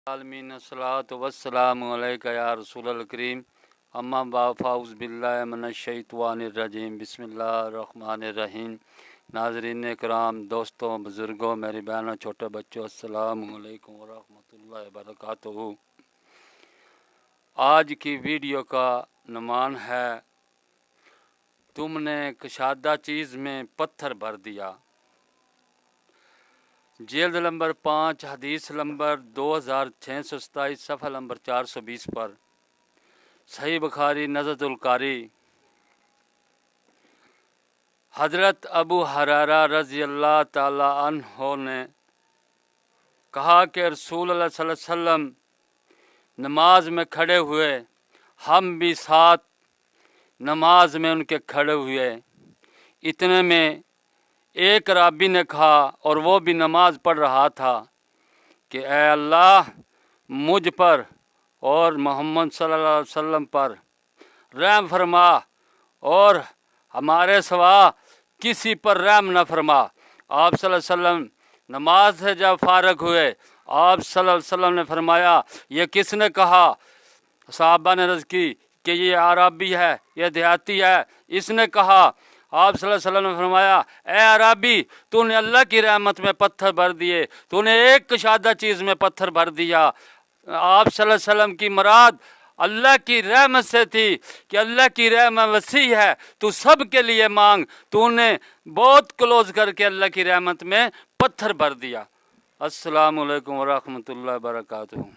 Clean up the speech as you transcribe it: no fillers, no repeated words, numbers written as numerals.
आलमीन अस्सलातु वस्सलामु अलैका या रसूलल करीम अम्मा बाद फ़ाउज़ बिल्लाहि मिनश्शैतानिर रजीम बिस्मिल्लाहिर्रहमानिर्रहीम। नाज़रीन इकराम, दोस्तों, बुज़ुर्गों, मेरी बहनों, छोटे बच्चों, अस्सलामु अलैकुम व रहमतुल्लाहि व बरकातुहू। आज की वीडियो का नमान है, तुमने कशादा चीज़ में पत्थर भर दिया। जिल्द नंबर 5 हदीस नंबर 2627 सफ़ा नंबर 420 पर सही बुखारी नज़रुल कारी। हज़रत अबू हुरैरा रज़ी अल्लाह ताला अन्हो ने कहा कि रसूल अल्लाह सल्लल्लाहु अलैहि वसल्लम नमाज में खड़े हुए, हम भी साथ नमाज में उनके खड़े हुए। इतने में एक राबी ने कहा, और वो भी नमाज पढ़ रहा था, कि ए अल्लाह, मुझ पर और मोहम्मद सल्लल्लाहु अलैहि वसल्लम पर रहम फरमा और हमारे सिवा किसी पर रहम न फरमा। आप सल्लल्लाहु अलैहि वसल्लम नमाज से जब फारग हुए, आप सल्लल्लाहु अलैहि वसल्लम ने फरमाया, ये किसने कहा? सहाबा ने अर्ज़ की कि ये आराबी है, ये देहाती है। इसने कहा। आप सल्लल्लाहु अलैहि वसल्लम ने फरमाया, ए अराबी, तूने अल्लाह की रहमत में पत्थर भर दिए, तूने एक कशादा चीज़ में पत्थर भर दिया। आप सल्लल्लाहु अलैहि वसल्लम की मुराद अल्लाह की रहमत से थी कि अल्लाह की रहमत वसी है, तू सब के लिए मांग। तूने बहुत क्लोज करके अल्लाह की रहमत में पत्थर भर दिया। अस्सलामु अलैकुम व रहमतुल्लाहि व बरकातुहू।